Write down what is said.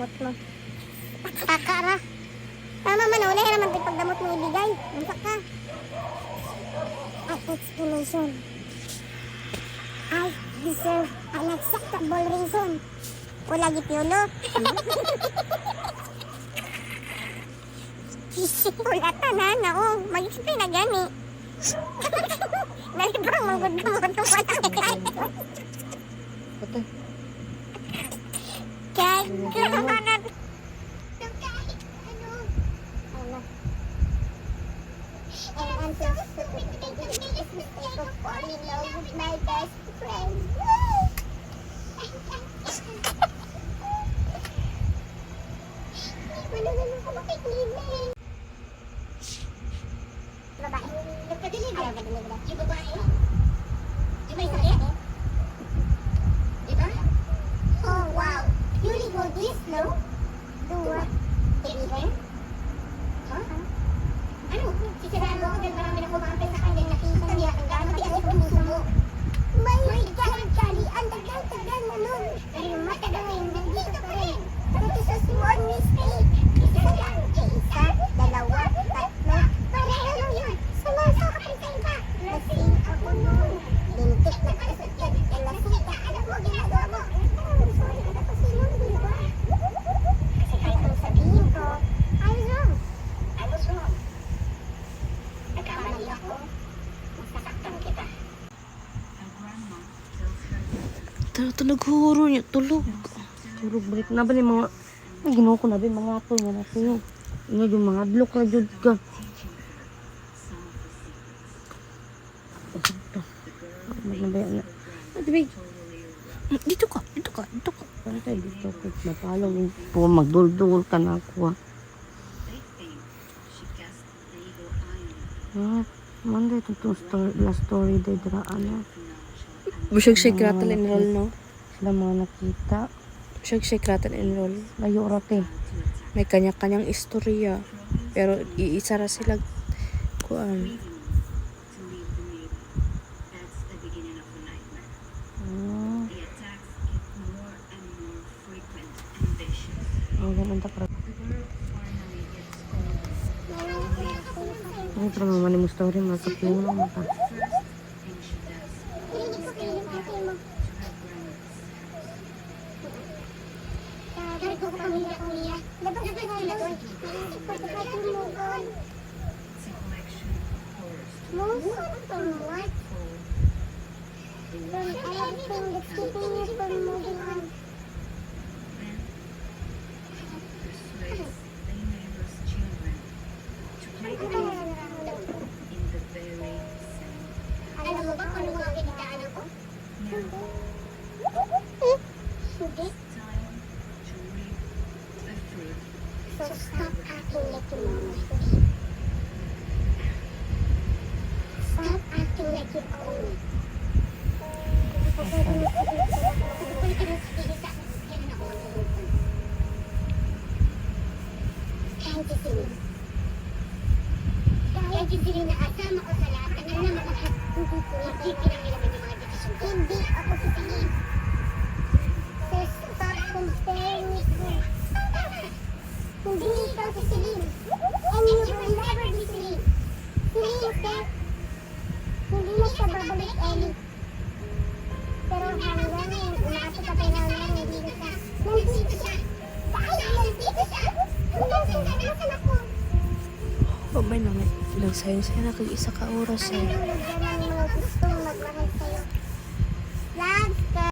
pagdamot mo. Kakara. Tama man, wala naman tayo pagdamot mo ibigay. Unsa ka? At explanation. I deserve an acceptable reason. Wala gipyolo. Wala tanan na, oh. Mag-explain na gani. Nalibrang manggod ka mo ito pa tayo. Patay. Kahit kamanan. Kahit ano. And I'm so stupid to make the biggest mistake of falling in love with my best friend. Manunod ko makikilin. Babae. Nagkadilig. Ayaw kadilig na. Yung babae. Yung may sakit. Diba? Oh, wow. You really go this slow? Do what? Deliver? Huh? Ano? Sisiraan mo ako dahil marami na kumapit sa kanya nakita niya ang gano'n tiyak ang puso mo. My God, Charlie, ang tagal-tagal na nun. Pero matagal ngayon, nandito pa rin. Ito sa small mistake. Isa lang, isa, dalawa, tatlo. Pareho lang yun. Sumasakapin sa iba. Lasing ako nun. Lintik na kalasot yan. Yan lasing ka. Alam mo, ginagawa mo. Sorry ka na kasi nun, di ba? Kasi kahit nung sabihin ko, I was wrong. I was wrong. Nagkamali ako. Masasaktan kita. Naghuro niya, tulog. Tulog, balik na ba ni mga... Ay, ginawa ko na ba yung mga ato nga na sa'yo. Nga yung mga adlok na dyan ka. Ito. Ano ba yan? Ate, babe. Dito ka. Ano tayo dito? Napalong po, magdul-dul ka na ako. Manda itong last story day draan. Busog siya kratal enroll, no? Sila mga nakita. Busog siya kratal enroll. Layo rate. May kanya-kanyang istorya. Pero iisa ra sila kuan. Ang ganun ta pra. Ay, pero mamani mo story, masakyo lang mata. Move on from what? From everything that's keeping you from moving on. Alam mo ba kung ano mga kinitaan ako? Hindi. So stop acting like you know me. Stop acting like you own me. Kahit hindi na kasama ko sa lahat, ano naman ang hindi pinangilaman yung mga desisyon. Hindi ako sisihin. So stop comparing me to... Hindi ikaw si Celine. And you will never be Celine. Celine is dead. Hindi na siya babalik, Ellie. Pero hanggang ngayon, umaasok ka pa namin, hindi na siya. Nandito siya. Dahil nandito siya. Hanggang sa nasan ako. Babay na nga. Ilang sayo na kag isa ka oras eh. Hanggang